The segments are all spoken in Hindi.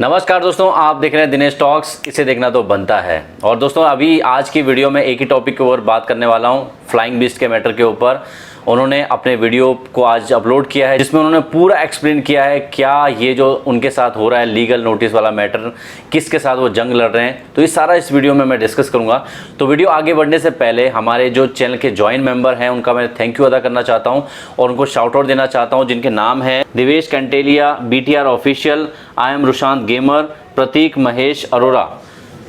नमस्कार दोस्तों, आप देख रहे हैं दिनेश टॉक्स। इसे देखना तो बनता है। और दोस्तों अभी आज की वीडियो में एक ही टॉपिक के ऊपर बात करने वाला हूं, फ्लाइंग बीस्ट के मैटर के ऊपर। उन्होंने अपने वीडियो को आज अपलोड किया है जिसमें उन्होंने पूरा एक्सप्लेन किया है क्या ये जो उनके साथ हो रहा है लीगल नोटिस वाला मैटर, किसके साथ वो जंग लड़ रहे हैं, तो ये सारा इस वीडियो में मैं डिस्कस करूंगा। तो वीडियो आगे बढ़ने से पहले हमारे जो चैनल के जॉइन मेंबर हैं उनका मैं थैंक यू अदा करना चाहता हूं और उनको शाउट आउट देना चाहता हूं, जिनके नाम है Divesh Kantelia, BTR official, I am Rushant gamer, Prateek, Mahesh Arora.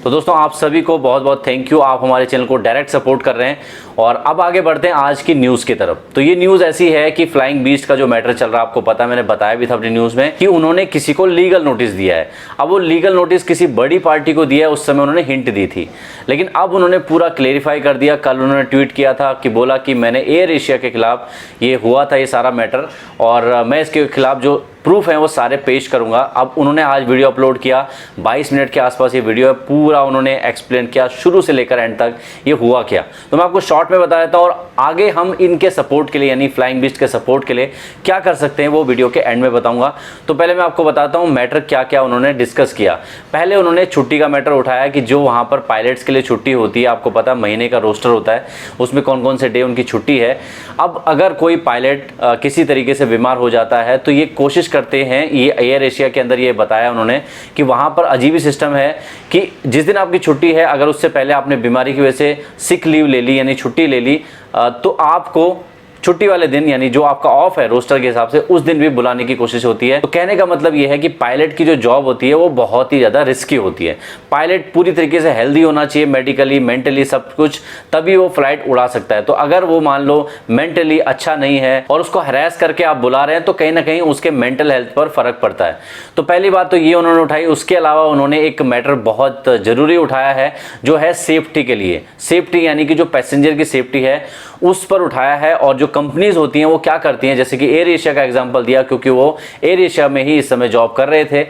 तो दोस्तों आप सभी को बहुत बहुत थैंक यू, आप हमारे चैनल को डायरेक्ट सपोर्ट कर रहे हैं। और अब आगे बढ़ते हैं आज की न्यूज़ की तरफ। तो ये न्यूज़ ऐसी है कि फ्लाइंग बीस्ट का जो मैटर चल रहा है, आपको पता है, मैंने बताया भी था अपनी न्यूज़ में कि उन्होंने किसी को लीगल नोटिस दिया है। अब वो लीगल नोटिस किसी बड़ी पार्टी को दिया है, उस समय उन्होंने हिंट दी थी, लेकिन अब उन्होंने पूरा क्लेरिफाई कर दिया। कल उन्होंने ट्वीट किया था कि बोला कि मैंने एयर एशिया के खिलाफ ये हुआ था ये सारा मैटर, और मैं इसके खिलाफ जो प्रूफ है वो सारे पेश करूंगा। अब उन्होंने आज वीडियो अपलोड किया, 22 मिनट के आसपास ये वीडियो है, पूरा उन्होंने एक्सप्लेन किया शुरू से लेकर एंड तक ये हुआ क्या। तो मैं आपको शॉर्ट में बता देता हूँ और आगे हम इनके सपोर्ट के लिए यानी फ्लाइंग बीस्ट के सपोर्ट के लिए क्या कर सकते हैं वो वीडियो के एंड में बताऊंगा। तो पहले मैं आपको बताता हूँ मैटर क्या क्या उन्होंने डिस्कस किया। पहले उन्होंने छुट्टी का मैटर उठाया कि जो वहाँ पर पायलट्स के लिए छुट्टी होती है, आपको पता है महीने का रोस्टर होता है, उसमें कौन कौन से डे उनकी छुट्टी है। अब अगर कोई पायलट किसी तरीके से बीमार हो जाता है तो ये कोशिश करते हैं, ये एयर एशिया के अंदर ये बताया उन्होंने कि वहाँ पर अजीब ही सिस्टम है कि जिस दिन आपकी छुट्टी है, अगर उससे पहले आपने बीमारी की वजह से सिक लीव ले ली यानी छुट्टी ले ली, तो आपको छुट्टी वाले दिन यानी जो आपका ऑफ है रोस्टर के हिसाब से उस दिन भी बुलाने की कोशिश होती है। तो कहने का मतलब ये है कि पायलट की जो जॉब होती है वो बहुत ही ज़्यादा रिस्की होती है। पायलट पूरी तरीके से हेल्दी होना चाहिए, मेडिकली मेंटली सब कुछ, तभी वो फ्लाइट उड़ा सकता है। तो अगर वो मान लो मेंटली अच्छा नहीं है और उसको हरास करके आप बुला रहे हैं तो कहीं ना कहीं उसके मेंटल हेल्थ पर फर्क पड़ता है। तो पहली बात तो ये उन्होंने उठाई। उसके अलावा उन्होंने एक मैटर बहुत ज़रूरी उठाया है जो है सेफ्टी के लिए। सेफ्टी यानी कि जो पैसेंजर की सेफ्टी है उस पर उठाया है। और जो कंपनीज होती हैं वो क्या करती हैं, जैसे कि एयर एशिया का एग्जांपल दिया क्योंकि वो एयर एशिया में ही इस समय जॉब कर रहे थे।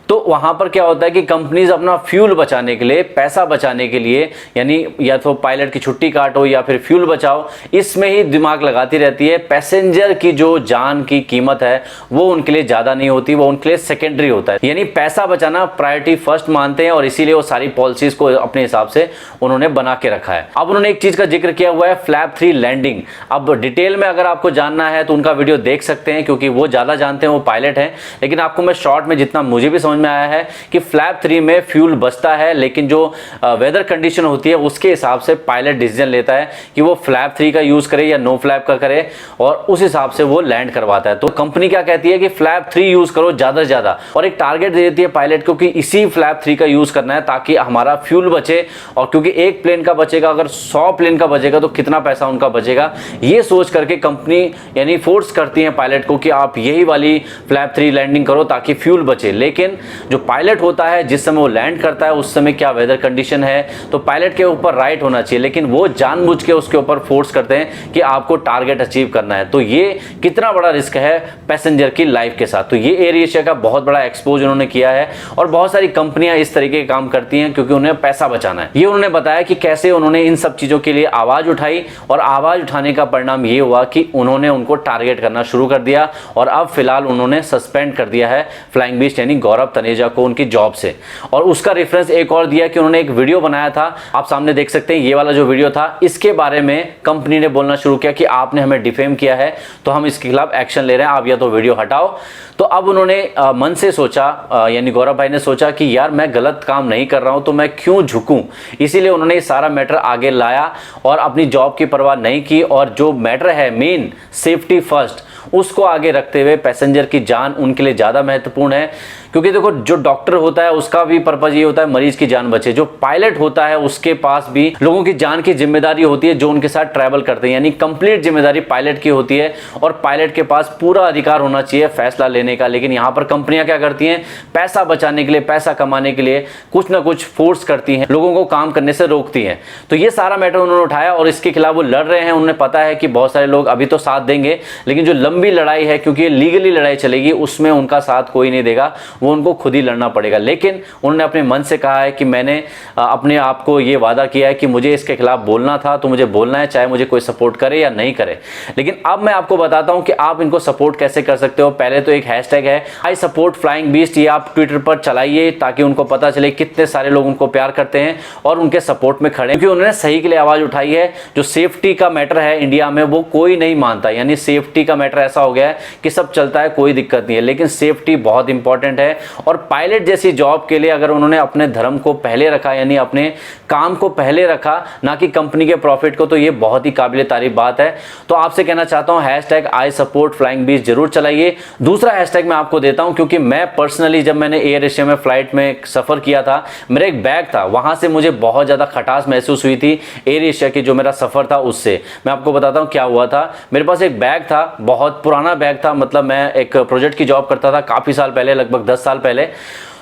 तो वहाँ पर क्या होता है कि कंपनीज अपना फ्यूल बचाने के लिए, पैसा बचाने के लिए, यानी या तो पायलट की छुट्टी काटो या फिर फ्यूल बचाओ, इसमें ही दिमाग लगाती रहती है। पैसेंजर की जो जान की कीमत है वो उनके लिए ज़्यादा नहीं होती, वो उनके लिए सेकेंडरी होता है। यानी पैसा बचाना प्रायोरिटी फर्स्ट मानते हैं और इसीलिए वो सारी पॉलिसीज़ को अपने हिसाब से उन्होंने बना के रखा है। अब उन्होंने एक चीज़ का जिक्र किया हुआ है, फ्लैप 3 लैंडिंग। अब डिटेल में अगर आपको जानना है तो उनका वीडियो देख सकते हैं क्योंकि वो ज़्यादा जानते हैं, वो पायलट हैं। लेकिन आपको मैं शॉर्ट में जितना मुझे भी समझ में आया है कि फ्लैप 3 में फ्यूल बचता है, लेकिन जो वेदर कंडीशन होती है उसके हिसाब से पायलट डिसीजन लेता है कि वो फ्लैप 3 का यूज करे या नो फ्लैप का करे, और उस हिसाब से वो लैंड करवाता है। तो कंपनी क्या कहती है कि फ्लैप 3 यूज करो ज्यादा से ज्यादा, और एक टारगेट दे देती है पायलट को कि इसी फ्लैप 3 का यूज करना है ताकि हमारा फ्यूल बचे। और क्योंकि एक प्लेन का बचेगा, अगर 100 प्लेन का बचेगा तो कितना पैसा उनका बचेगा, ये सोच करके कंपनी यानी फोर्स करती है पायलट को कि आप यही वाली फ्लैप 3 लैंडिंग करो ताकि फ्यूल बचे। लेकिन जो पायलट होता है जिस समय वो लैंड करता है उस समय क्या वेदर कंडीशन है, तो पायलट के ऊपर राइट होना चाहिए, लेकिन वो जानबूझ के उसके ऊपर फोर्स करते हैं कि आपको टारगेट अचीव करना है। तो ये कितना बड़ा रिस्क है पैसेंजर की लाइफ के साथ। तो ये एयर एशिया का बहुत बड़ा एक्सपोज उन्होंने किया है और बहुत सारी कंपनियां इस तरीके के काम करती हैं क्योंकि उन्हें पैसा बचाना है। ये उन्होंने बताया कि कैसे उन्होंने इन सब चीजों के लिए आवाज उठाई, और आवाज उठाने का परिणाम ये हुआ कि उन्होंने उनको टारगेट करना शुरू कर दिया। और अब फिलहाल उन्होंने सस्पेंड कर दिया है फ्लाइंग बीस्ट यानी गौरव तनेजा को उनकी जॉब से। और उसका रेफरेंस एक और दिया कि उन्होंने एक वीडियो बनाया था, आप सामने देख सकते हैं, ये वाला जो वीडियो था, इसके बारे में कंपनी ने बोलना शुरू किया कि आपने हमें डिफेम किया है तो हम इसके खिलाफ एक्शन ले रहे हैं, आप या तो वीडियो हटाओ। तो अब उन्होंने मन से सोचा, यानी गौरव भाई ने सोचा कि यार मैं गलत काम नहीं कर रहा हूं तो मैं क्यों झुकूं, इसीलिए उन्होंने ये सारा मैटर आगे लाया और अपनी जॉब की परवाह नहीं की। और जो मैटर है मेन सेफ्टी फर्स्ट, उसको आगे रखते हुए पैसेंजर की जान उनके लिए ज़्यादा महत्वपूर्ण है। क्योंकि देखो जो डॉक्टर होता है उसका भी पर्पज ये होता है मरीज की जान बचे, जो पायलट होता है उसके पास भी लोगों की जान की जिम्मेदारी होती है जो उनके साथ ट्रैवल करते हैं, यानी कंप्लीट जिम्मेदारी पायलट की होती है और पायलट के पास पूरा अधिकार होना चाहिए फैसला लेने का। लेकिन यहाँ पर कंपनियां क्या करती हैं, पैसा बचाने के लिए, पैसा कमाने के लिए कुछ ना कुछ फोर्स करती हैं, लोगों को काम करने से रोकती हैं। तो ये सारा मैटर उन्होंने उठाया और इसके खिलाफ वो लड़ रहे हैं। उन्हें पता है कि बहुत सारे लोग अभी तो साथ देंगे, लेकिन जो लंबी लड़ाई है, क्योंकि लीगली लड़ाई चलेगी, उसमें उनका साथ कोई नहीं देगा। वो उनको खुद ही लड़ना पड़ेगा। लेकिन उन्होंने अपने मन से कहा है कि मैंने अपने आप को ये वादा किया है कि मुझे इसके खिलाफ बोलना था तो मुझे बोलना है, चाहे मुझे कोई सपोर्ट करे या नहीं करे। लेकिन अब मैं आपको बताता हूं कि आप इनको सपोर्ट कैसे कर सकते हो। पहले तो एक हैशटैग है आई सपोर्ट फ्लाइंग बीस्ट, ये आप ट्विटर पर चलाइए ताकि उनको पता चले कितने सारे लोग उनको प्यार करते हैं और उनके सपोर्ट में खड़े हैं, क्योंकि उन्होंने सही के लिए आवाज उठाई है। जो सेफ्टी का मैटर है इंडिया में वो कोई नहीं मानता, यानी सेफ्टी का मैटर ऐसा हो गया है कि सब चलता है, कोई दिक्कत नहीं है, लेकिन सेफ्टी बहुत इंपॉर्टेंट है। और पायलट जैसी जॉब के लिए अगर उन्होंने अपने धर्म को पहले रखा, यानी अपने काम को पहले रखा, ना कि कंपनी के प्रॉफिट को, तो ये बहुत ही काबिल तारीफ बात है। तो आपसे कहना चाहता हूं hashtag I support flying beast जरूर चलाइए। दूसरा हैशटैग मैं आपको देता हूं, क्योंकि मैं पर्सनली जब मैंने एयर एशिया में फ्लाइट में सफर किया था, मेरा एक बैग था, वहां से मुझे बहुत ज्यादा खटास महसूस हुई थी एयर एशिया की जो मेरा सफर था उससे। मैं आपको बताता हूं क्या हुआ था। मेरे पास एक बैग था, बहुत पुराना बैग था, मतलब मैं एक प्रोजेक्ट की जॉब करता था काफी साल पहले, लगभग 10 साल पहले।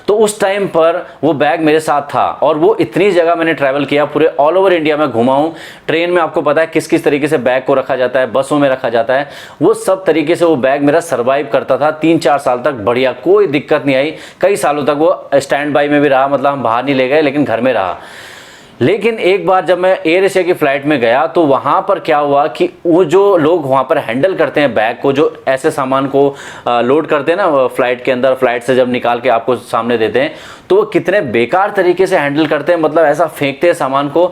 तो उस टाइम पर वो बैग मेरे साथ था और वो इतनी जगह मैंने ट्रैवल किया, पूरे ऑल ओवर इंडिया में घुमा हूं। ट्रेन में आपको पता है किस किस तरीके से बैग को रखा जाता है, बसों में रखा जाता है, वो सब तरीके से वो बैग मेरा सर्वाइव करता था 3-4 साल तक बढ़िया, कोई दिक्कत नहीं आई। कई सालों तक वो स्टैंड बाई में भी रहा, मतलब हम बाहर नहीं ले गए लेकिन घर में रहा। लेकिन एक बार जब मैं एयर एशिया की फ्लाइट में गया तो वहां पर क्या हुआ कि वो जो लोग वहां पर हैंडल करते हैं बैग को, जो ऐसे सामान को लोड करते हैं ना फ्लाइट के अंदर, फ्लाइट से जब निकाल के आपको सामने देते हैं, तो वो कितने बेकार तरीके से हैंडल करते हैं, मतलब ऐसा फेंकते हैं सामान को।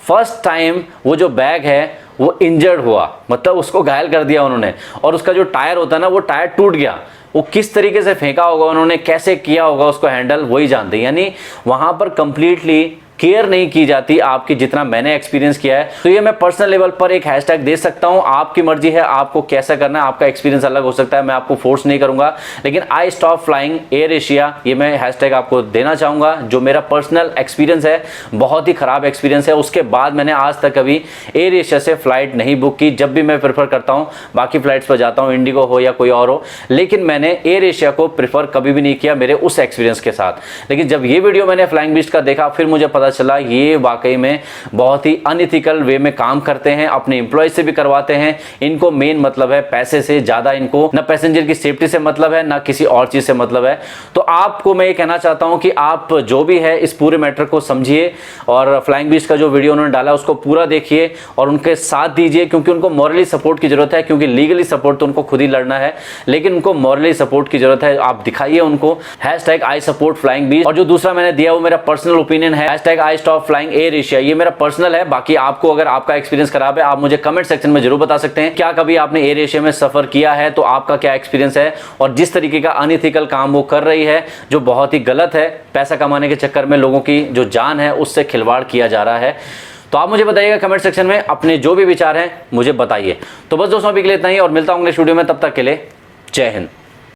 फर्स्ट टाइम वो जो बैग है वो इंजर्ड हुआ, मतलब उसको घायल कर दिया उन्होंने, और उसका जो टायर होता है ना वो टायर टूट गया। वो किस तरीके से फेंका होगा उन्होंने, कैसे किया होगा उसको हैंडल, वही जानते हैं। यानी वहां पर कंप्लीटली केयर नहीं की जाती आपकी, जितना मैंने एक्सपीरियंस किया है। तो ये मैं पर्सनल लेवल पर एक हैशटैग दे सकता हूं, आपकी मर्जी है आपको कैसा करना है, आपका एक्सपीरियंस अलग हो सकता है, मैं आपको फोर्स नहीं करूंगा। लेकिन I stop flying air Asia, ये मैं हैशटैग आपको देना चाहूंगा, जो मेरा पर्सनल एक्सपीरियंस है, बहुत ही खराब एक्सपीरियंस है। उसके बाद मैंने आज तक कभी एयर एशिया से फ्लाइट नहीं बुक की। जब भी मैं प्रेफर करता हूं, बाकी फ्लाइट्स पर जाता हूं, इंडिगो हो या कोई और हो, लेकिन मैंने एयर एशिया को प्रेफर कभी भी नहीं किया मेरे उस एक्सपीरियंस के साथ। लेकिन जब ये वीडियो मैंने फ्लाइंग बीस्ट का देखा, फिर मुझे पता चला ये वाकई में बहुत ही अनइथिकल वे में काम करते हैं, अपने एम्प्लॉय से भी करवाते हैं। इनको मेन मतलब है पैसे से ज्यादा, इनको ना पैसेंजर की सेफ्टी से मतलब है, ना किसी और चीज से मतलब है। तो आपको मैं ये कहना चाहता हूं कि आप जो भी है इस पूरे मैटर को समझिए और फ्लाइंग बीस्ट का जो वीडियो उन्होंने डाला उसको पूरा देखिए और उनके साथ दीजिए, क्योंकि उनको मॉरली सपोर्ट की जरूरत है। क्योंकि लीगली सपोर्ट तो उनको खुद ही लड़ना है, लेकिन उनको मॉरली सपोर्ट की जरूरत है। आप दिखाइए उनको hashtag I support flying beast. और जो दूसरा मैंने दिया वो मेरा पर्सनल ओपिनियन है, hashtag I stop flying air Asia, ये मेरा पर्सनल है। बाकी आपको अगर आपका एक्सपीरियंस खराब है, आप मुझे कमेंट सेक्शन में जरूर बता सकते हैं। क्या कभी आपने एयर एशिया में सफर किया है, तो आपका क्या एक्सपीरियंस है, और जिस तरीके का अनइथिकल काम वो कर रही है जो बहुत ही गलत है, पैसा कमाने के चक्कर में लोगों की जो जान है उससे खिलवाड़ किया जा रहा है। तो आप मुझे बताइएगा कमेंट सेक्शन में, अपने जो भी विचार हैं मुझे बताइए। तो बस दोस्तों अभी के लिए इतना ही, और मिलता हूं अगले वीडियो में, तब तक के लिए जय हिंद।